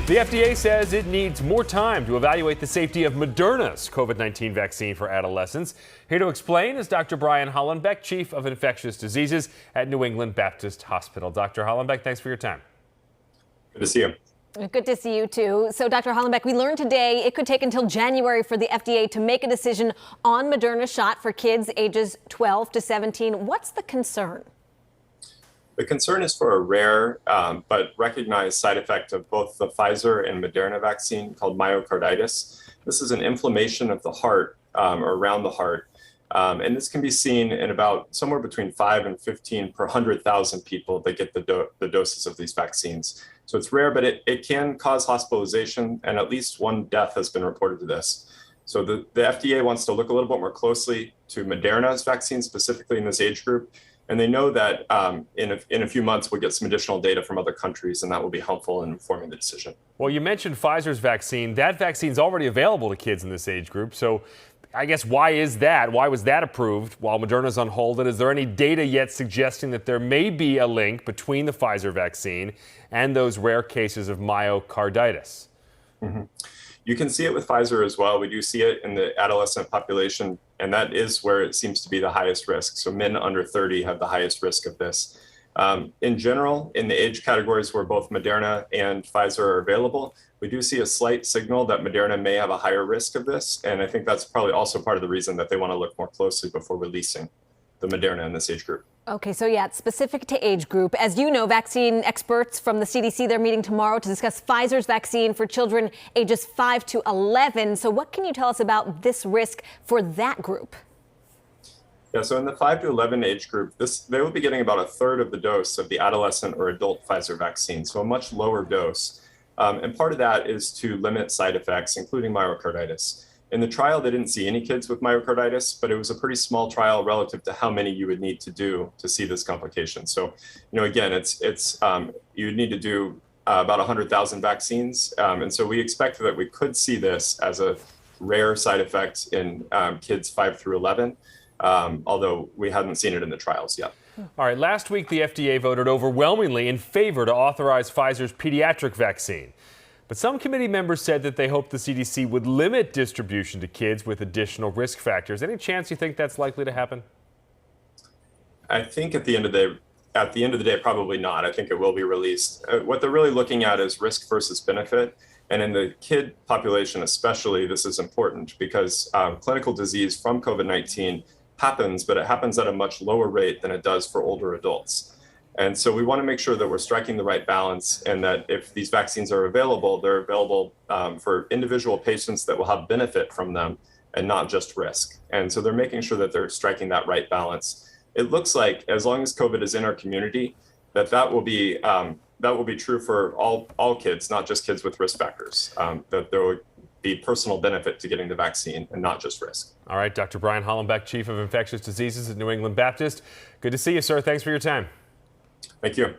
The FDA says it needs more time to evaluate the safety of Moderna's COVID-19 vaccine for adolescents. Here to explain is Dr. Brian Hollenbeck, Chief of Infectious Diseases at New England Baptist Hospital. Dr. Hollenbeck, thanks for your time. Good to see you. Good to see you, too. So, Dr. Hollenbeck, we learned today it could take until January for the FDA to make a decision on Moderna's shot for kids ages 12 to 17. What's the concern? The concern is for a rare but recognized side effect of both the Pfizer and Moderna vaccine called myocarditis. This is an inflammation of the heart or around the heart. And this can be seen in about somewhere between 5 and 15 per 100,000 people that get the doses of these vaccines. So it's rare, but it can cause hospitalization, and at least one death has been reported to this. So the FDA wants to look a little bit more closely to Moderna's vaccine, specifically in this age group. And they know that in a few months, we'll get some additional data from other countries, and that will be helpful in informing the decision. Well, you mentioned Pfizer's vaccine. That vaccine is already available to kids in this age group. So I guess why is that? Why was that approved while Moderna's on hold? And is there any data yet suggesting that there may be a link between the Pfizer vaccine and those rare cases of myocarditis? Mm-hmm. You can see it with Pfizer as well. We do see it in the adolescent population, and that is where it seems to be the highest risk. So men under 30 have the highest risk of this. In general, in the age categories where both Moderna and Pfizer are available, we do see a slight signal that Moderna may have a higher risk of this. And I think that's probably also part of the reason that they want to look more closely before releasing the Moderna in this age group. Okay, so yeah, it's specific to age group. As you know, vaccine experts from the CDC, they're meeting tomorrow to discuss Pfizer's vaccine for children ages 5 to 11. So what can you tell us about this risk for that group? Yeah, so in the 5 to 11 age group, they will be getting about a third of the dose of the adolescent or adult Pfizer vaccine, so a much lower dose. And part of that is to limit side effects, including myocarditis. In the trial, they didn't see any kids with myocarditis, but it was a pretty small trial relative to how many you would need to do to see this complication. So, again, you would need to do about 100,000 vaccines. And so we expect that we could see this as a rare side effect in kids 5 through 11, although we haven't seen it in the trials yet. All right, last week the FDA voted overwhelmingly in favor to authorize Pfizer's pediatric vaccine. But some committee members said that they hoped the CDC would limit distribution to kids with additional risk factors. Any chance you think that's likely to happen? I think at the end of the day, probably not. I think it will be released. What they're really looking at is risk versus benefit. And in the kid population especially, this is important because clinical disease from COVID-19 happens, but it happens at a much lower rate than it does for older adults. And so we want to make sure that we're striking the right balance and that if these vaccines are available, they're available for individual patients that will have benefit from them and not just risk. And so they're making sure that they're striking that right balance. It looks like as long as COVID is in our community, that will be true for all kids, not just kids with risk factors, that there will be personal benefit to getting the vaccine and not just risk. All right, Dr. Brian Hollenbeck, Chief of Infectious Diseases at New England Baptist. Good to see you, sir. Thanks for your time. Thank you.